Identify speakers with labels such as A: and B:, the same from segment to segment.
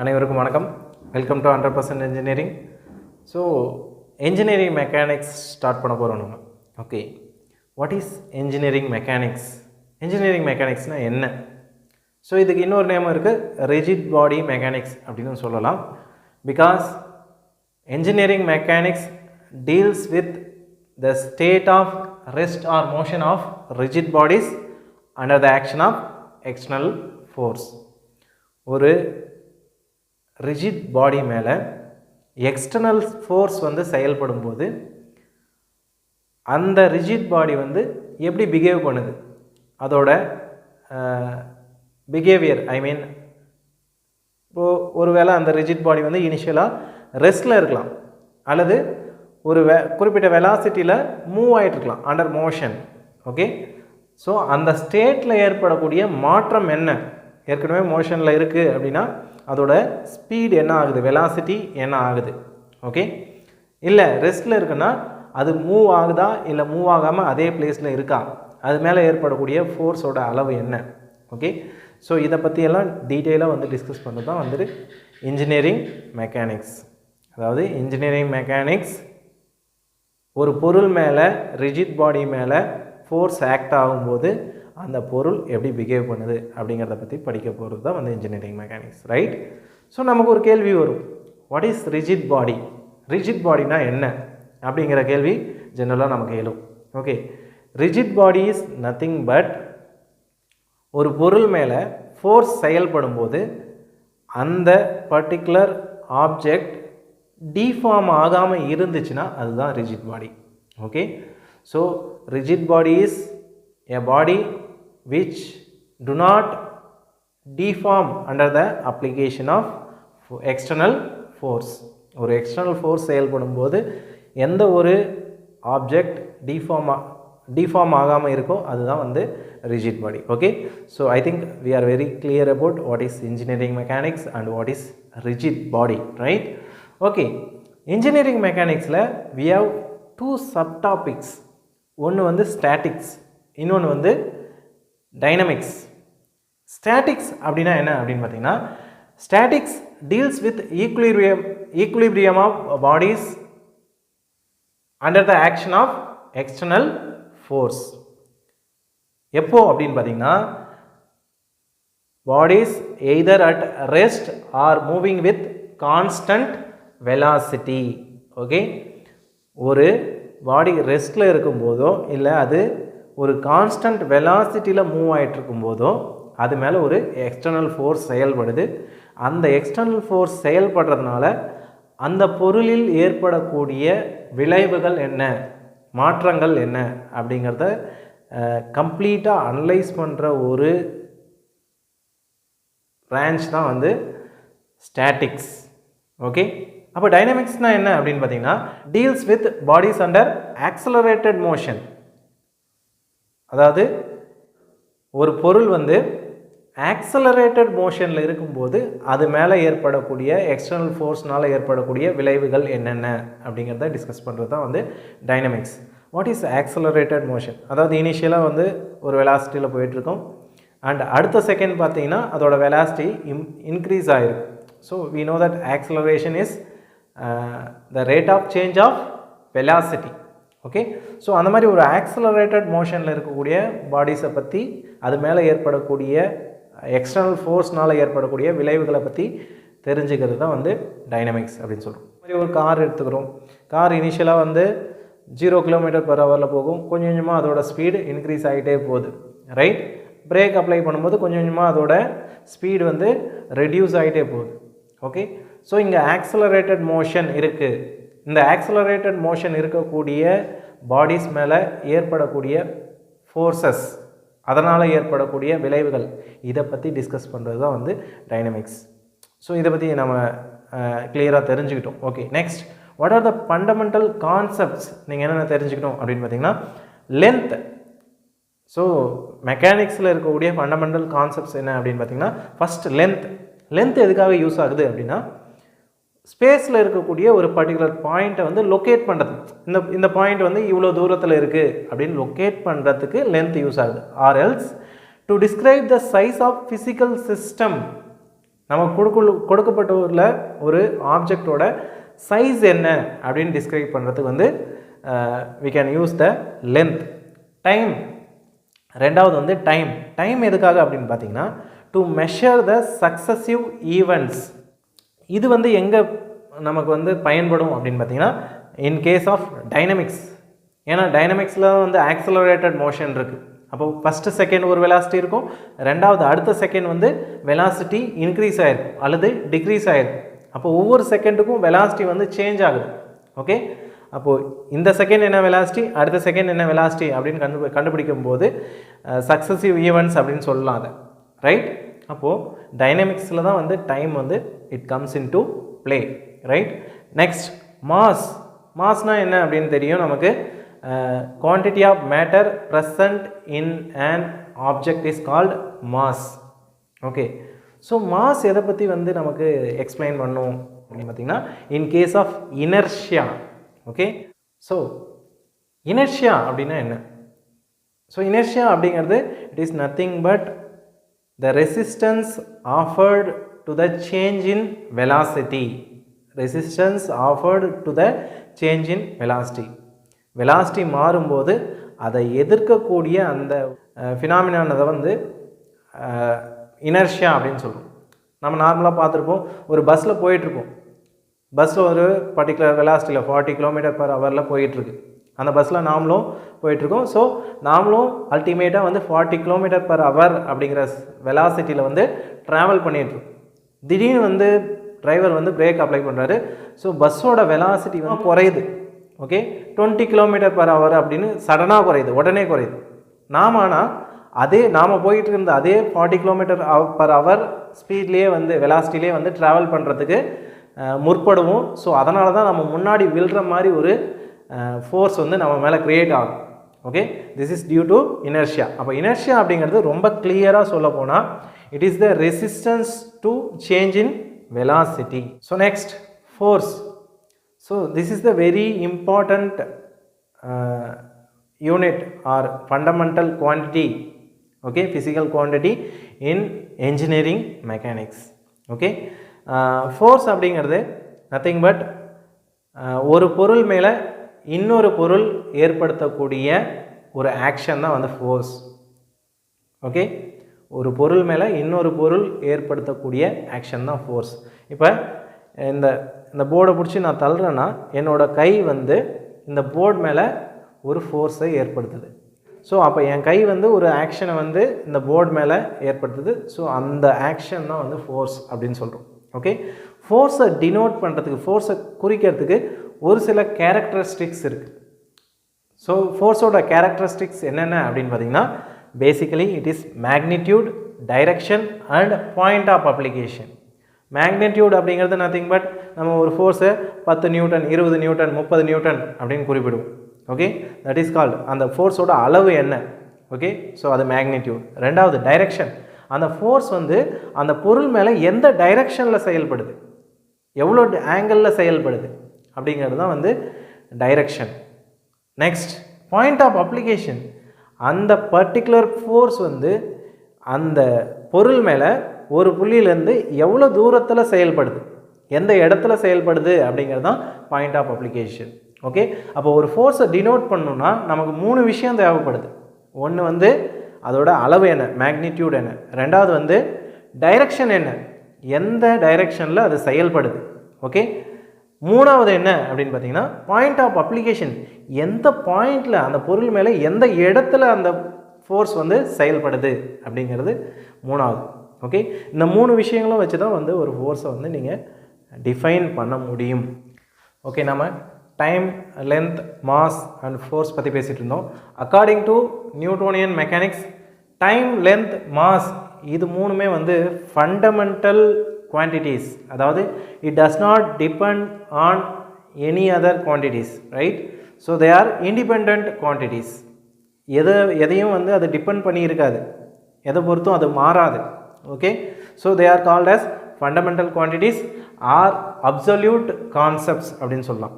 A: அனைவருக்கும் வணக்கம். Welcome to 100% engineering. So engineering mechanics start பண்ண போகிறோம் நம்ம. Okay, what is engineering mechanics? Engineering மெக்கானிக்ஸ்னால் என்ன? ஸோ இதுக்கு இன்னொரு நேம் இருக்குது, ரிஜிட் பாடி மெக்கானிக்ஸ் அப்படின்னு சொல்லலாம். Because engineering mechanics deals with the state of rest or motion of rigid bodies under the action of external force. ஒரு rigid body மேலே external force வந்து செயல்படும் போது அந்த rigid body வந்து எப்படி பிஹேவ் பண்ணுது, அதோட பிஹேவியர், ஐ மீன் இப்போது ஒருவேளை அந்த ரிஜிட் பாடி வந்து இனிஷியலாக ரெஸ்ட்டில் இருக்கலாம், அல்லது ஒரு குறிப்பிட்ட வெலாசிட்டியில் மூவ் ஆகிட்டு இருக்கலாம், அண்டர் மோஷன். ஓகே, ஸோ அந்த ஸ்டேட்டில் ஏற்படக்கூடிய மாற்றம் என்ன? ஏற்கனவே மோஷனில் இருக்குது அப்படின்னா அதோட ஸ்பீடு என்ன ஆகுது, வெலாசிட்டி என்ன ஆகுது? ஓகே, இல்லை ரெஸ்ட்டில் இருக்குன்னா அது மூவ் ஆகுதா இல்லை மூவ் ஆகாமல் அதே பிளேஸில் இருக்கா, அது மேலே ஏற்படக்கூடிய ஃபோர்ஸோட அளவு என்ன? ஓகே, ஸோ இதை பற்றியெல்லாம் டீட்டெயிலாக வந்து டிஸ்கஸ் பண்ணுறது தான் வந்துட்டு இன்ஜினியரிங் மெக்கானிக்ஸ். அதாவது இன்ஜினியரிங் மெக்கானிக்ஸ் ஒரு பொருள் மேலே, ரிஜிட் பாடி மேலே ஃபோர்ஸ் ஆக்ட் ஆகும்போது அந்த பொருள் எப்படி பிஹேவ் பண்ணுது அப்படிங்கிறத பற்றி படிக்க போகிறது தான் வந்து இன்ஜினியரிங் மெக்கானிக்ஸ், ரைட்? ஸோ நமக்கு ஒரு கேள்வி வரும், what is rigid body? Rigid பாடினா என்ன அப்படிங்கிற கேள்வி ஜென்ரலாக நமக்கு எழும். Okay, rigid body is nothing but, ஒரு பொருள் மேலே ஃபோர்ஸ் செயல்படும் போது அந்த பர்டிகுலர் ஆப்ஜெக்ட் டிஃபார்ம் ஆகாமல் இருந்துச்சுன்னா அதுதான் rigid body. Okay, so rigid body is a body which do not deform under the application of external force. ஒரு எக்ஸ்டர்னல் ஃபோர்ஸ் செயல்படும் போது எந்த ஒரு ஆப்ஜெக்ட் டிஃபார்ம் ஆகாமல் இருக்கோ அதுதான் வந்து rigid body. Okay, so I think we are very clear about what is engineering mechanics and what is rigid body, right? Okay, engineering மெக்கானிக்ஸில் வி ஹவ் டூ சப்டாபிக்ஸ். ஒன்று வந்து ஸ்டாட்டிக்ஸ், இன்னொன்று வந்து டைனமிக்ஸ். ஸ்டாட்டிக்ஸ் அப்படின்னா என்ன அப்படின்னு பார்த்தீங்கன்னா, statics deals with equilibrium of bodies under the action of external force. எப்போ அப்படின்னு பார்த்தீங்கன்னா, bodies either at rest or moving with constant velocity. Okay, ஒரு பாடி ரெஸ்ட்டில் இருக்கும்போதோ இல்லை அது ஒரு கான்ஸ்டன்ட் வெலாசிட்டியில் மூவ் ஆகிட்டு இருக்கும்போதோ அது மேலே ஒரு எக்ஸ்டர்னல் ஃபோர்ஸ் செயல்படுது. அந்த எக்ஸ்டர்னல் ஃபோர்ஸ் செயல்படுறதுனால அந்த பொருளில் ஏற்படக்கூடிய விளைவுகள் என்ன, மாற்றங்கள் என்ன அப்படிங்கிறத கம்ப்ளீட்டாக அனலைஸ் பண்ணுற ஒரு பிரான்ச் தான் வந்து ஸ்டாட்டிக்ஸ். ஓகே, அப்போ டைனமிக்ஸ்னால் என்ன அப்படின்னு பார்த்தீங்கன்னா, deals with bodies under accelerated motion. அதாவது ஒரு பொருள் வந்து ஆக்சலரேட்டட் மோஷனில் இருக்கும்போது அது மேலே ஏற்படக்கூடிய எக்ஸ்டர்னல் ஃபோர்ஸ்னால் ஏற்படக்கூடிய விளைவுகள் என்னென்ன அப்படிங்கிறத டிஸ்கஸ் பண்ணுறது தான் வந்து dynamics. What is accelerated motion? அதாவது இனிஷியலாக வந்து ஒரு வெலாசிட்டியில் போயிட்டுருக்கோம், அண்ட் அடுத்த செகண்ட் பார்த்தீங்கன்னா அதோட வெலாசிட்டி இன்க்ரீஸ் ஆகிருக்கும். So we know that acceleration is the rate of change of velocity. Okay, so அந்த மாதிரி ஒரு ஆக்சலரேட்டட் மோஷனில் இருக்கக்கூடிய பாடிஸை பற்றி, அது மேலே ஏற்படக்கூடிய எக்ஸ்டர்னல் ஃபோர்ஸ்னால் ஏற்படக்கூடிய விளைவுகளை பற்றி தெரிஞ்சுக்கிறது தான் வந்து டைனமிக்ஸ் அப்படின்னு சொல்கிறோம். மாதிரி ஒரு கார் எடுத்துக்கிறோம். கார் இனிஷியலாக வந்து 0 km/h போகும், கொஞ்சம் கொஞ்சமாக அதோட ஸ்பீடு இன்க்ரீஸ் ஆகிட்டே போகுது, ரைட்? பிரேக் அப்ளை பண்ணும்போது கொஞ்சம் கொஞ்சமாக அதோட ஸ்பீடு வந்து ரெடியூஸ் ஆகிட்டே போகுது. ஓகே, ஸோ இங்கே ஆக்சலரேட்டட் மோஷன் இருக்குது. இந்த ஆக்சலரேட்டட் மோஷன் இருக்கக்கூடிய பாடிஸ் மேலே ஏற்படக்கூடிய ஃபோர்ஸஸ், அதனால் ஏற்படக்கூடிய விளைவுகள், இதை பற்றி டிஸ்கஸ் பண்ணுறது தான் வந்து டைனமிக்ஸ். ஸோ இதை பற்றி நம்ம கிளியராக தெரிஞ்சுக்கிட்டோம். Okay, next, what are the fundamental concepts? நீங்கள் என்னென்ன தெரிஞ்சுக்கணும் அப்படின்னு பார்த்தீங்கன்னா, லென்த். ஸோ மெக்கானிக்ஸில் இருக்கக்கூடிய ஃபண்டமெண்டல் கான்செப்ட்ஸ் என்ன அப்படின்னு பார்த்தீங்கன்னா, ஃபஸ்ட் லென்த். லென்த் எதுக்காக யூஸ் ஆகுது அப்படின்னா, ஸ்பேஸில் இருக்கக்கூடிய ஒரு பர்டிகுலர் பாயிண்ட்டை வந்து லொக்கேட் பண்ணுறது. இந்த பாயிண்ட் வந்து இவ்வளோ தூரத்தில் இருக்குது அப்படின்னு லொக்கேட் பண்ணுறதுக்கு லென்த் யூஸ் ஆகுது. Or else to describe the size of physical system நம்ம கொடுக்கப்பட்டுள்ள ஒரு ஆப்ஜெக்டோட சைஸ் என்ன அப்படின்னு டிஸ்கிரைப் பண்ணுறதுக்கு வந்து we can use the length. Time, ரெண்டாவது வந்து டைம் எதுக்காக அப்படின்னு பார்த்தீங்கன்னா to measure the successive events. இது வந்து எங்கே நமக்கு வந்து பயன்படும் அப்படின்னு பார்த்தீங்கன்னா இன் கேஸ் ஆஃப் டைனமிக்ஸ். ஏன்னா டைனமிக்ஸில் வந்து ஆக்சலரேட்டட் மோஷன் இருக்குது. அப்போது ஃபஸ்ட்டு செகண்ட் ஒரு வெலாசிட்டி இருக்கும், ரெண்டாவது அடுத்த செகண்ட் வந்து வெலாசிட்டி இன்க்ரீஸ் ஆகிருக்கும் அல்லது டிக்ரீஸ் ஆகிருக்கும். அப்போ ஒவ்வொரு செகண்டுக்கும் வெலாசிட்டி வந்து சேஞ்ச் ஆகுது. ஓகே, அப்போது இந்த செகண்ட் என்ன வெலாசிட்டி, அடுத்த செகண்ட் என்ன வெலாசிட்டி அப்படின்னு கண்டுபிடிக்கும் போது சக்ஸசிவ் ஈவெண்ட்ஸ் அப்படின்னு சொல்லலாம் அதை, ரைட். அப்போது டைனமிக்ஸில் தான் வந்து டைம் வந்து it comes into play, right. Next மாஸ்னால் என்ன அப்படின்னு தெரியும் நமக்கு. quantity of matter present in an object is called mass. Okay, so mass எதை பற்றி வந்து நமக்கு எக்ஸ்பிளைன் பண்ணும் அப்படின்னு பார்த்தீங்கன்னா in case of inertia. Okay, so inertia அப்படின்னா என்ன? ஸோ இனர்ஷியா அப்படிங்கிறது it is nothing but the resistance offered to the change in velocity. Resistance offered to the change in velocity. Velocity மாறும்போது அதை எதிர்க்கக்கூடிய அந்த ஃபினாமினானதை வந்து இனர்ஷியா அப்படின்னு சொல்கிறோம். நம்ம நார்மலாக பார்த்துருப்போம், ஒரு பஸ்ஸில் போயிட்டுருப்போம், பஸ்ஸில் ஒரு பர்டிகுலர் வெலாசிட்டியில் 40 km/h போயிட்டுருக்கு. அந்த பஸ்ஸில் நாமளும் போயிட்டுருக்கோம். ஸோ நாமளும் அல்டிமேட்டாக வந்து 40 km/h அப்படிங்கிற வெலாசிட்டியில் வந்து ட்ராவல் பண்ணிகிட்ருக்கோம். திடீர்னு வந்து டிரைவர் வந்து பிரேக் அப்ளை பண்ணுறாரு. ஸோ பஸ்ஸோட வெலாசிட்டி வந்து குறையுது. ஓகே, 20 km/h அப்படின்னு சடனாக குறையுது, உடனே குறையுது. நாம் போயிட்டு இருந்த அதே 40 km/h ஸ்பீட்லேயே வந்து வெலாசிட்டிலே வந்து ட்ராவல் பண்ணுறதுக்கு முற்படுவோம். ஸோ அதனால தான் நம்ம முன்னாடி விழுற மாதிரி ஒரு ஃபோர்ஸ் வந்து நம்ம மேலே க்ரியேட் ஆகும். Okay, this is due to inertia. அப்போ இனர்ஷியா அப்படிங்கிறது ரொம்ப கிளியராக சொல்ல போனால் it is the resistance to change in velocity. So next, force. So this is the very important unit or fundamental quantity, okay, physical quantity in engineering mechanics. Okay, force அப்படிங்கிறது nothing but ஒரு பொருள் மேலே இன்னொரு பொருள் ஏற்படுத்தக்கூடிய ஒரு action தான் வந்து ஃபோர்ஸ். ஓகே, ஒரு பொருள் மேலே இன்னொரு பொருள் ஏற்படுத்தக்கூடிய ஆக்ஷன் தான் ஃபோர்ஸ். இப்போ இந்த போர்டை பிடிச்சி நான் தள்ளுறேன்னா என்னோடய கை வந்து இந்த போர்டு மேலே ஒரு ஃபோர்ஸை ஏற்படுத்துது. ஸோ அப்போ என் கை வந்து ஒரு ஆக்ஷனை வந்து இந்த போர்டு மேலே ஏற்படுத்துது. ஸோ அந்த ஆக்ஷன் தான் வந்து ஃபோர்ஸ் அப்படின்னு சொல்கிறோம். ஓகே, ஃபோர்ஸை டினோட் பண்ணுறதுக்கு, ஃபோர்ஸை குறிக்கிறதுக்கு ஒரு சில கேரக்டரிஸ்டிக்ஸ் இருக்குது. ஸோ ஃபோர்ஸோட கேரக்டரிஸ்டிக்ஸ் என்னென்ன அப்படின்னு பார்த்தீங்கன்னா basically it is magnitude, direction and point of application. magnitude அப்படிங்கிறது nothing but நம்ம ஒரு ஃபோர்ஸை 10 நியூட்டன், 20 நியூட்டன், 30 நியூட்டன் அப்படின்னு குறிப்பிடுவோம். ஓகே, தட் இஸ் கால்டு அந்த ஃபோர்ஸோட அளவு என்ன. ஓகே, ஸோ அது மேக்னிடியூட். ரெண்டாவது டைரெக்ஷன், அந்த ஃபோர்ஸ் வந்து அந்த பொருள் மேலே எந்த டைரெக்ஷனில் செயல்படுது, எவ்வளோ ஆங்கிளில் செயல்படுது அப்படிங்கிறது தான் வந்து direction. Next, point of application, அந்த பர்டிகுலர் ஃபோர்ஸ் வந்து அந்த பொருள் மேலே ஒரு புள்ளியிலேருந்து எவ்வளோ தூரத்தில் செயல்படுது, எந்த இடத்துல செயல்படுது அப்படிங்கிறது தான் பாயிண்ட் ஆஃப் அப்ளிகேஷன். ஓகே, அப்போ ஒரு ஃபோர்ஸை டினோட் பண்ணணுன்னா நமக்கு 3 விஷயம் தேவைப்படுது. ஒன்று வந்து அதோட அளவு என்ன, மேக்னிடியூட் என்ன. ரெண்டாவது வந்து டைரெக்ஷன் என்ன, எந்த டைரெக்ஷனில் அது செயல்படுது. ஓகே, மூணாவது என்ன அப்படின்னு பார்த்தீங்கன்னா பாயிண்ட் ஆஃப் அப்ளிகேஷன், எந்த பாயிண்டில் அந்த பொருள் மேலே எந்த இடத்துல அந்த ஃபோர்ஸ் வந்து செயல்படுது அப்படிங்கிறது மூணாவது. ஓகே, இந்த 3 விஷயங்களும் வச்சு தான் வந்து ஒரு ஃபோர்ஸை வந்து நீங்கள் டிஃபைன் பண்ண முடியும். ஓகே, நம்ம time, length, mass and force பற்றி பேசிகிட்டு இருந்தோம். According to Newtonian mechanics, time, length, mass இது மூணுமே வந்து ஃபண்டமெண்டல் quantities, அதாவது it does not depend on any other quantities, right? So they are independent quantities. எதையும் வந்து அது டிபெண்ட் பண்ணி இருக்காது, எதை பொறுத்தும் அது மாறாது. Okay, so they are called as fundamental quantities or absolute concepts அப்படின்னு சொல்லலாம்.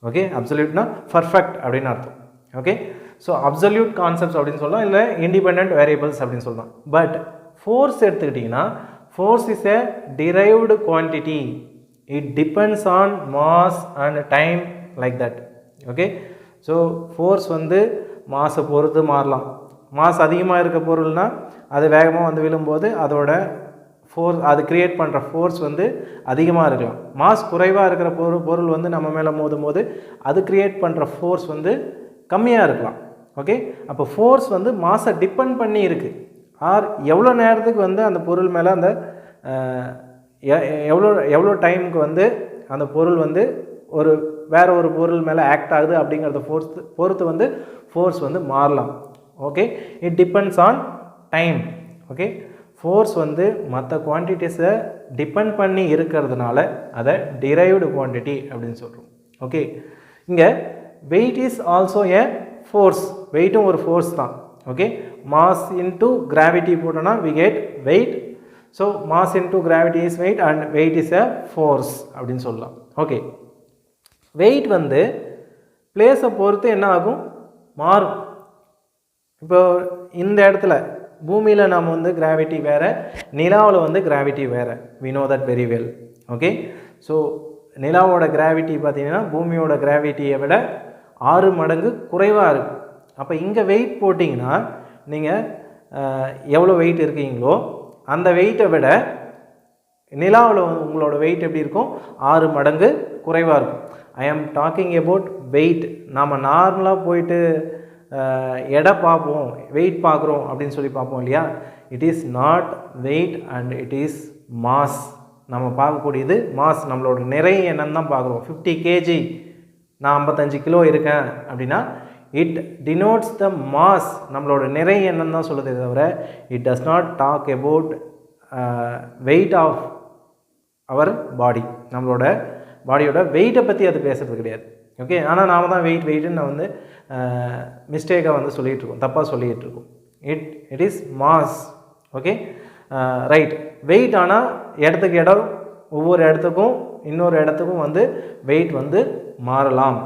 A: ஓகே, அப்சல்யூட்னா பர்ஃபெக்ட் அப்படின்னு அர்த்தம். ஓகே, ஸோ அப்சல்யூட் கான்செப்ட்ஸ் அப்படின்னு சொல்லலாம், இல்லை இண்டிபெண்ட் வேரியபிள்ஸ் அப்படின்னு சொல்லலாம். பட் ஃபோர்ஸ் எடுத்துக்கிட்டிங்கன்னா force is a derived quantity. It depends on mass and time like that. Okay, so force வந்து மாஸை பொறுத்து மாறலாம். மாஸ் அதிகமாக இருக்க பொருள்னா அது வேகமாக வந்து விழும்போது அதோட ஃபோர்ஸ், அது கிரியேட் பண்ணுற ஃபோர்ஸ் வந்து அதிகமாக இருக்கலாம். மாஸ் குறைவாக இருக்கிற பொருள் வந்து நம்ம மேலே மோதும் போது அது கிரியேட் பண்ணுற ஃபோர்ஸ் வந்து கம்மியாக இருக்கலாம். ஓகே, அப்போ ஃபோர்ஸ் வந்து மாஸை டிபெண்ட் பண்ணி இருக்குது. ஆர் எவ்வளோ நேரத்துக்கு வந்து அந்த பொருள் மேலே அந்த எவ்வளோ டைமுக்கு வந்து அந்த பொருள் வந்து வேறு ஒரு பொருள் மேலே ஆக்ட் ஆகுது அப்படிங்கிறத பொறுத்து வந்து ஃபோர்ஸ் வந்து மாறலாம். Okay, it depends on time. Okay, force வந்து மற்ற குவான்டிட்டிஸை டிபெண்ட் பண்ணி இருக்கிறதுனால அதை டிரைவ்டு குவான்டிட்டி அப்படின்னு சொல்கிறோம். ஓகே, இங்கே weight is also a force. வெயிட்டும் ஒரு ஃபோர்ஸ் தான். ஓகே, மாஸ் இன்டூ கிராவிட்டி போட்டோன்னா we get weight. So mass into gravity is weight and weight is a force அப்படின்னு சொல்லலாம். ஓகே, வெயிட் வந்து பிளேஸை பொறுத்து என்ன ஆகும், மாறும். இப்போ இந்த இடத்துல பூமியில் நம்ம வந்து கிராவிட்டி வேறு, நிலாவில் வந்து கிராவிட்டி வேறு. We know that very well. Okay, so நிலாவோட கிராவிட்டி பார்த்தீங்கன்னா பூமியோட கிராவிட்டியை விட 6 மடங்கு குறைவாக இருக்கும். அப்போ இங்கே வெயிட் போட்டிங்கன்னா நீங்கள் எவ்வளோ வெயிட் இருக்கீங்களோ அந்த வெயிட்டை விட நிலாவில் உங்களோட வெயிட் எப்படி இருக்கும், 6 மடங்கு குறைவாக இருக்கும். ஐ ஆம் டாக்கிங் அபவுட் வெயிட். நாம் நார்மலாக போயிட்டு எடை பார்ப்போம், வெயிட் பார்க்குறோம் அப்படின்னு சொல்லி பார்ப்போம் இல்லையா. It is not weight and it is mass. நம்ம பார்க்கக்கூடியது மாஸ், நம்மளோட நிறைய என்னன்னு தான் பார்க்குறோம். 50 kg, நான் 55 கிலோ இருக்கேன் அப்படின்னா இட் டினோட்ஸ் த மாஸ், நம்மளோட நிறைய என்னன்னு தான் சொல்லுதே தவிர it does not talk about weight of our body. நம்மளோட பாடியோட வெயிட்டை பற்றி அது பேசுகிறது கிடையாது. ஓகே, ஆனால் நாம் தான் வெயிட்டுன்னு நான் வந்து மிஸ்டேக்காக வந்து சொல்லிகிட்ருக்கோம், தப்பாக சொல்லிகிட்ருக்கோம். It is mass. Okay, right. Weight ஆனால் இடத்துக்கு இடம், ஒவ்வொரு இடத்துக்கும் இன்னொரு இடத்துக்கும் வந்து வெயிட் வந்து மாறலாம்.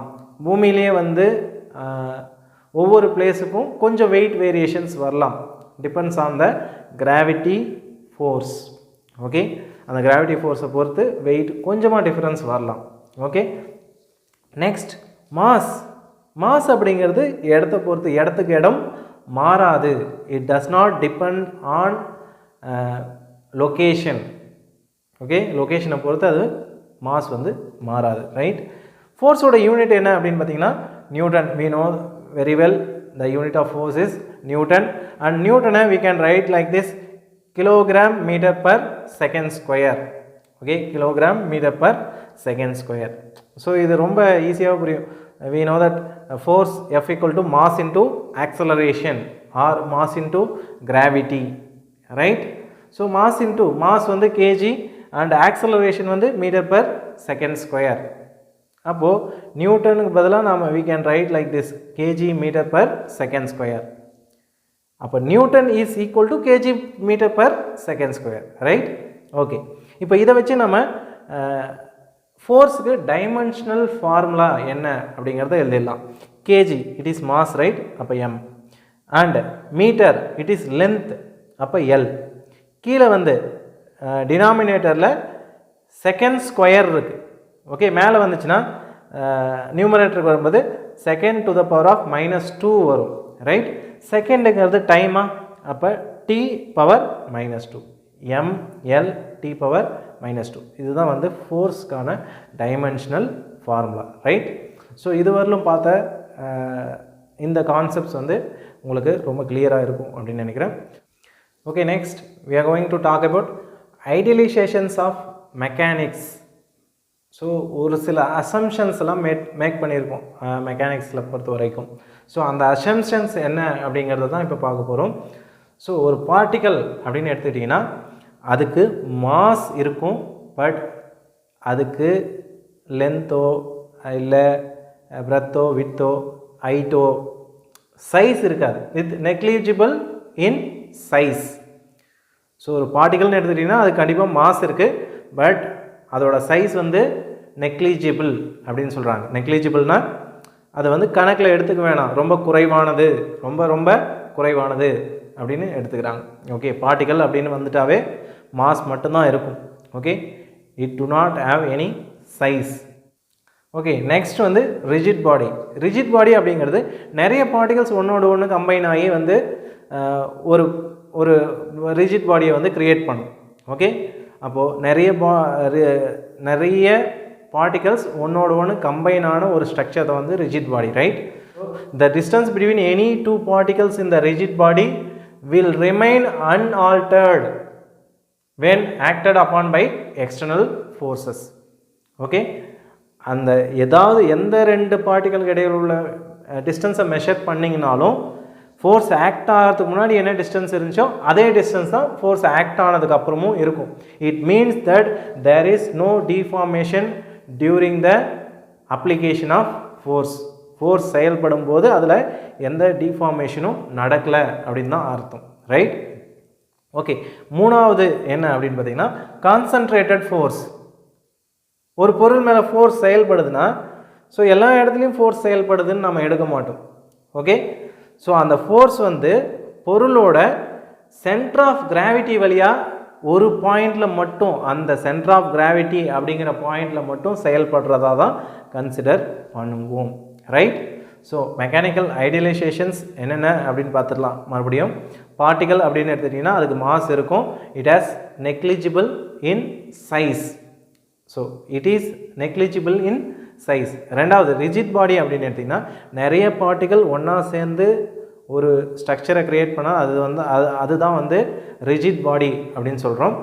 A: பூமியிலேயே வந்து ஒவ்வொரு பிளேஸுக்கும் கொஞ்சம் வெயிட் வேரியேஷன்ஸ் வரலாம். Depends on the gravity force. Okay, அந்த கிராவிட்டி ஃபோர்ஸை பொறுத்து வெயிட் கொஞ்சமாக டிஃப்ரென்ஸ் வரலாம். Okay, next mass. மாஸ் அப்படிங்கிறது இடத்தை பொறுத்து, இடத்துக்கு இடம் மாறாது. It does not depend on location. Okay, லொக்கேஷனை பொறுத்து அது மாஸ் வந்து மாறாது. ரைட். ஃபோர்ஸோட யூனிட் என்ன அப்படின்னு பார்த்தீங்கன்னா Newton. we know very well the unit of force is Newton, and Newton we can write like this: kilogram meter per second square. Okay, kilogram meter per second square. So இது ரொம்ப ஈஸியாக புரியும். we know that force F equal to mass into acceleration or mass into gravity, right? So mass வந்து kg and acceleration வந்து meter per second square. அப்போது நியூட்டனுக்கு பதிலாக நாம் we can write like this: kg meter per second square. அப்போ Newton is equal to kg meter per second square, right? Okay, இப்போ இதை வச்சு நம்ம ஃபோர்ஸுக்கு டைமென்ஷனல் ஃபார்முலா என்ன அப்படிங்கிறத எழுதிடலாம். kg it is mass, right? அப்போ m. And metre it is length, அப்போ l. கீழே வந்து டினாமினேட்டரில் செகண்ட் ஸ்கொயர் இருக்குது. ஓகே, மேலே வந்துச்சுன்னா நியூமரேட்டருக்கு வரும்போது second to the power of -2 வரும், ரைட்? செகண்டுங்கிறது டைமா, அப்போ t power -2, ml t power -2. இதுதான் வந்து ஃபோர்ஸ்க்கான டைமென்ஷனல் ஃபார்முலா, ரைட்? ஸோ இதுவரையிலும் பார்த்த இந்த கான்செப்ட்ஸ் வந்து உங்களுக்கு ரொம்ப கிளியராக இருக்கும் அப்படின்னு நினைக்கிறேன். Okay, next we are going to talk about idealizations of mechanics. So ஒரு சில அசம்ஷன்ஸ் எல்லாம் மேக் பண்ணியிருக்கோம் மெக்கானிக்ஸில் பொறுத்த வரைக்கும். ஸோ அந்த அசம்ஷன்ஸ் என்ன அப்படிங்கிறத தான் இப்போ பார்க்க போகிறோம். ஸோ ஒரு பார்ட்டிக்கல் அப்படின்னு எடுத்துக்கிட்டிங்கன்னா அதுக்கு மாஸ் இருக்கும், பட் அதுக்கு லென்த்தோ இல்லை பிரெத்தோ வித்தோ ஹைட்டோ சைஸ் இருக்காது. With negligible in size. So ஒரு பார்ட்டிக்கல்னு எடுத்துக்கிட்டிங்கன்னா அது கண்டிப்பாக மாஸ் இருக்குது, பட் அதோட சைஸ் வந்து நெக்லிஜிபிள் அப்படின்னு சொல்கிறாங்க. நெக்லிஜிபிள்னா அதை வந்து கணக்கில் எடுத்துக்க வேணாம், ரொம்ப குறைவானது, ரொம்ப ரொம்ப குறைவானது அப்படின்னு எடுத்துக்கிறாங்க. ஓகே, பார்ட்டிக்கல் அப்படின்னு வந்துட்டாவே மாஸ் மட்டும்தான் இருக்கும். Okay, it to not have any size. Okay, next வந்து ரிஜிட் பாடி. ரிஜிட் பாடி அப்படிங்கிறது நிறைய பார்ட்டிகல்ஸ் ஒன்றோடு ஒன்று கம்பைன் ஆகி வந்து ஒரு ஒரு ரிஜிட் பாடியை வந்து க்ரியேட் பண்ணும். ஓகே, அப்போது நிறைய பார்ட்டிகல்ஸ் ஒன்றோடு ஒன்று கம்பைன் ஆன ஒரு ஸ்ட்ரக்சர் தான் வந்து rigid body, right? The distance between any two particles in the rigid body will remain unaltered when acted upon by external forces. Okay, அந்த எந்த ரெண்டு பார்ட்டிகலுக்கு இடையில் உள்ள டிஸ்டன்ஸை மெஷர் பண்ணிங்கனாலும் ஃபோர்ஸ் ஆக்ட் ஆகிறதுக்கு முன்னாடி என்ன டிஸ்டன்ஸ் இருந்துச்சோ அதே டிஸ்டன்ஸ் தான் ஃபோர்ஸ் ஆக்ட் ஆனதுக்கு அப்புறமும் இருக்கும். It means that there is no deformation during the application of force. Force செயல்படும் போது அதில் எந்த டிஃபார்மேஷனும் நடக்கலை அப்படின்னு தான் அர்த்தம், ரைட்? ஓகே, மூணாவது என்ன அப்படின்னு பார்த்தீங்கன்னா கான்சன்ட்ரேட்டட் ஃபோர்ஸ். ஒரு பொருள் மேலே ஃபோர்ஸ் செயல்படுதுன்னா ஸோ எல்லா இடத்துலையும் ஃபோர்ஸ் செயல்படுதுன்னு நம்ம எடுக்க மாட்டோம். ஓகே, ஸோ அந்த ஃபோர்ஸ் வந்து பொருளோட சென்டர் ஆஃப் கிராவிட்டி வழியாக ஒரு பாயிண்டில் மட்டும், அந்த சென்டர் ஆஃப் கிராவிட்டி அப்படிங்கிற பாயிண்டில் மட்டும் செயல்படுறதா தான் கன்சிடர் பண்ணுவோம், ரைட்? ஸோ மெக்கானிக்கல் ஐடியலைசேஷன்ஸ் என்னென்ன அப்படின்னு பார்த்துடலாம். மறுபடியும் பார்ட்டிகல் அப்படின்னு எடுத்துட்டிங்கன்னா அதுக்கு மாஸ் இருக்கும். It has negligible in size. So it is negligible in size. ரெண்டாவது ரிஜிட் பாடி அப்படின்னு எடுத்திங்கன்னா நிறைய பார்ட்டிகல் ஒன்றா சேர்ந்து ஒரு ஸ்ட்ரக்சரை க்ரியேட் பண்ணால் அதுதான் வந்து ரிஜிட் பாடி அப்படின்னு சொல்கிறோம்.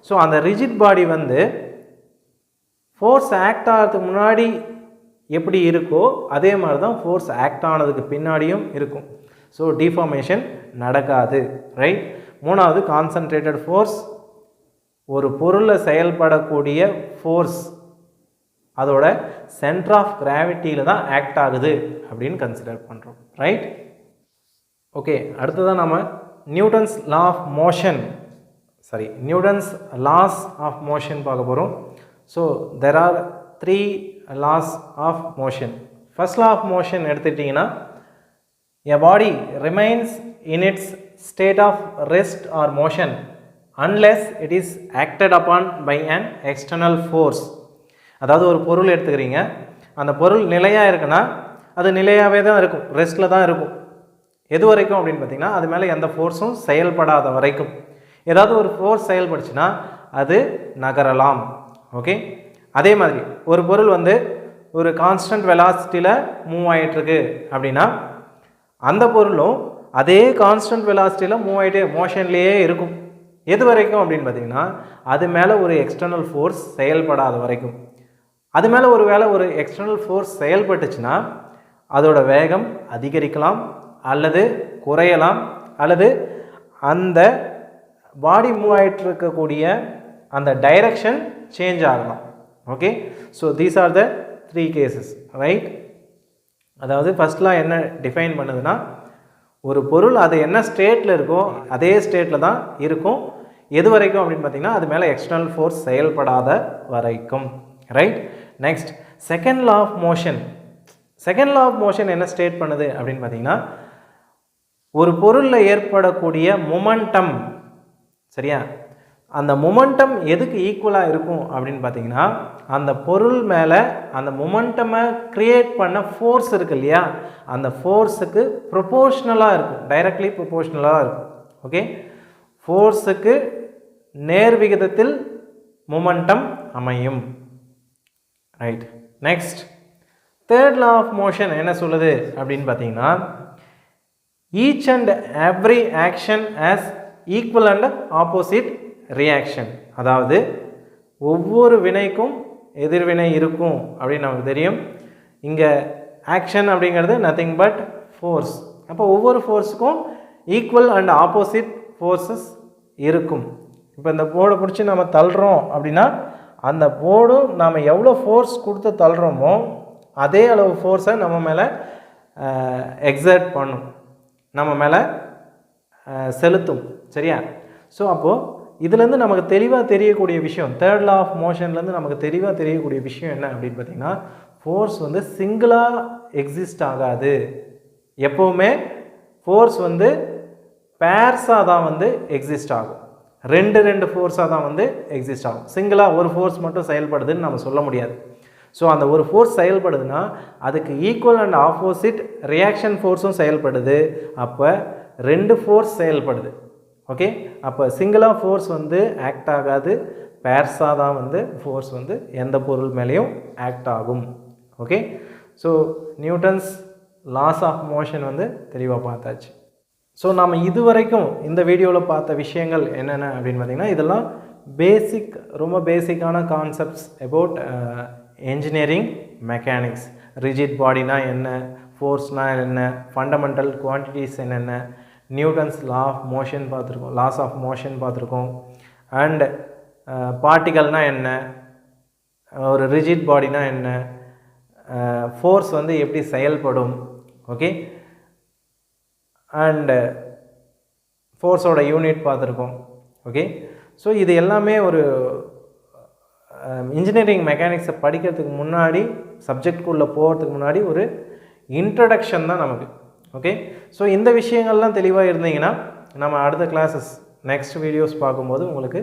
A: ஸோ அந்த ரிஜிட் பாடி வந்து ஃபோர்ஸ் ஆக்ட் ஆகிறதுக்கு முன்னாடி எப்படி இருக்கோ அதே மாதிரி தான் ஃபோர்ஸ் ஆக்ட் ஆனதுக்கு பின்னாடியும் இருக்கும். ஸோ டிஃபார்மேஷன் நடக்காது, ரைட்? மூணாவது கான்சன்ட்ரேட்டட் ஃபோர்ஸ். ஒரு பொருளில் செயல்படக்கூடிய ஃபோர்ஸ் அதோட சென்டர் ஆஃப் கிராவிட்டியில் தான் ஆக்ட் ஆகுது அப்படின்னு கன்சிடர் பண்ணுறோம், ரைட்? ஓகே, அடுத்ததான் நம்ம நியூட்டன்ஸ் லாஸ் ஆஃப் மோஷன் பார்க்க போகிறோம். So there are 3 laws of motion. First law of motion எடுத்துட்டிங்கன்னா a body remains in its state of rest or motion unless it is acted upon by an external force. அதாவது ஒரு பொருள் எடுத்துக்கிறீங்க, அந்த பொருள் நிலையாக இருக்குன்னா அது நிலையாகவே தான் இருக்கும், ரெஸ்ட்டில் தான் இருக்கும். எது வரைக்கும் அப்படின்னு பார்த்தீங்கன்னா அது மேலே எந்த ஃபோர்ஸும் செயல்படாத வரைக்கும். ஏதாவது ஒரு ஃபோர்ஸ் செயல்படுச்சுன்னா அது நகரலாம். ஓகே, அதே மாதிரி ஒரு பொருள் வந்து ஒரு கான்ஸ்டன்ட் வெலாசிட்டியில் மூவ் ஆகிட்டுருக்கு அப்படின்னா அந்த பொருளும் அதே கான்ஸ்டன்ட் வெலாசிட்டியில் மூவ் ஆகிட்டு மோஷன்லேயே இருக்கும். எது வரைக்கும் அப்படின்னு பார்த்தீங்கன்னா அது மேலே ஒரு எக்ஸ்டர்னல் ஃபோர்ஸ் செயல்படாத வரைக்கும். அது மேலே ஒரு எக்ஸ்டர்னல் ஃபோர்ஸ் செயல்பட்டுச்சுன்னா அதோட வேகம் அதிகரிக்கலாம் அல்லது குறையலாம், அல்லது அந்த பாடி மூவ் ஆகிட்டு இருக்கக்கூடிய அந்த டைரக்ஷன் சேஞ்ச் ஆகலாம். Okay, so these are the 3 cases, right? அதாவது ஃபஸ்ட்லாம் என்ன டிஃபைன் பண்ணுதுன்னா ஒரு பொருள் அது என்ன ஸ்டேட்டில் இருக்கோ அதே ஸ்டேட்டில் தான் இருக்கும். எது வரைக்கும் அப்படின்னு பார்த்தீங்கன்னா அது மேலே எக்ஸ்டர்னல் ஃபோர்ஸ் செயல்படாத வரைக்கும், right? Next second law of motion. Second law of motion என்ன ஸ்டேட் பண்ணுது அப்படின்னு பார்த்தீங்கன்னா ஒரு பொருளில் ஏற்படக்கூடிய மொமெண்டம், சரியா? அந்த மொமெண்டம் எதுக்கு ஈக்குவலாக இருக்கும் அப்படின்னு பார்த்தீங்கன்னா அந்த பொருள் மேலே அந்த மொமெண்டமை க்ரியேட் பண்ண ஃபோர்ஸ் இருக்குது இல்லையா, அந்த ஃபோர்ஸுக்கு ப்ரொபோஷ்னலாக இருக்கும், டைரக்ட்லி ப்ரொபோஷ்னலாக இருக்கும். ஓகே, ஃபோர்ஸுக்கு நேர் விகிதத்தில் மொமெண்டம் அமையும், right? Next third law of motion என்ன சொல்லுது அப்படின்னு பார்த்தீங்கன்னா each and every action has equal and opposite reaction. அதாவது ஒவ்வொரு வினைக்கும் எதிர்வினை இருக்கும் அப்படின்னு நமக்கு தெரியும். இங்கே ஆக்ஷன் அப்படிங்கிறது நத்திங் பட் ஃபோர்ஸ். அப்போ ஒவ்வொரு ஃபோர்ஸுக்கும் ஈக்குவல் அண்ட் ஆப்போசிட் ஃபோர்ஸஸ் இருக்கும். இப்போ இந்த போர்டை பிடிச்சி நம்ம தள்ளுறோம் அப்படின்னா அந்த போர்டும் நாம் எவ்வளோ ஃபோர்ஸ் கொடுத்து தள்ளுறோமோ அதே அளவு ஃபோர்ஸை நம்ம மேலே எக்ஸர்ட் பண்ணும், நம்ம மேலே செலுத்தும், சரியா? ஸோ அப்போது இதுலேருந்து நமக்கு தெளிவாக தெரியக்கூடிய விஷயம், தேர்ட் லா ஆஃப் மோஷன்லேருந்து நமக்கு தெளிவாக தெரியக்கூடிய விஷயம் என்ன அப்படின்னு பார்த்தீங்கன்னா ஃபோர்ஸ் வந்து சிங்கிளாக எக்ஸிஸ்ட் ஆகாது. எப்போவுமே ஃபோர்ஸ் வந்து பேர்ஸாக தான் வந்து எக்ஸிஸ்ட் ஆகும், ரெண்டு ஃபோர்ஸாக தான் வந்து எக்ஸிஸ்ட் ஆகும். சிங்கிளாக ஒரு ஃபோர்ஸ் மட்டும் செயல்படுதுன்னு நம்ம சொல்ல முடியாது. ஸோ அந்த ஒரு ஃபோர்ஸ் செயல்படுதுன்னா அதுக்கு ஈக்குவல் அண்ட் ஆப்போசிட் ரியாக்ஷன் ஃபோர்ஸும் செயல்படுது. அப்போ 2 ஃபோர்ஸ் செயல்படுது. ஓகே, அப்போ சிங்கிளாக ஃபோர்ஸ் வந்து ஆக்ட் ஆகாது, பேர்ஸாக தான் வந்து ஃபோர்ஸ் வந்து எந்த பொருள் மேலேயும் ஆக்ட் ஆகும். Okay, so Newton's laws of motion வந்து தெளிவாக பார்த்தாச்சு. ஸோ நம்ம இதுவரைக்கும் இந்த வீடியோவில் பார்த்த விஷயங்கள் என்னென்ன அப்படின்னு பார்த்திங்கன்னா, இதெல்லாம் ரொம்ப பேசிக்கான concepts about engineering mechanics. Rigid பாடினா என்ன, ஃபோர்ஸ்னால் என்ன, ஃபண்டமெண்டல் குவான்டிட்டிஸ் என்னென்ன, நியூட்டன்ஸ் லாஸ் ஆஃப் மோஷன் பார்த்துருக்கோம். அண்ட் பார்ட்டிகல்னால் என்ன, ஒரு ரிஜிட் பாடினா என்ன, ஃபோர்ஸ் வந்து எப்படி செயல்படும். ஓகே, அண்டு ஃபோர்ஸோட யூனிட் பார்த்துருக்கோம். ஓகே, ஸோ இது எல்லாமே ஒரு இன்ஜினியரிங் மெக்கானிக்ஸை படிக்கிறதுக்கு முன்னாடி, சப்ஜெக்ட்குள்ளே போகிறதுக்கு முன்னாடி ஒரு இன்ட்ரடக்ஷன் தான் நமக்கு. ஓகே, ஸோ இந்த விஷயங்கள்லாம் தெளிவாக இருந்தீங்கன்னா நம்ம அடுத்த கிளாஸஸ் நெக்ஸ்ட் வீடியோஸ் பார்க்கும்போது உங்களுக்கு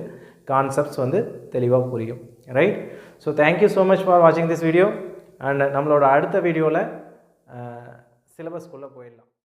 A: கான்செப்ட்ஸ் வந்து தெளிவாக புரியும். Right, so thank you so much for வாட்சிங் திஸ் வீடியோ. அண்ட் நம்மளோட அடுத்த வீடியோவில் சிலபஸ்க்குள்ளே போயிடலாம்.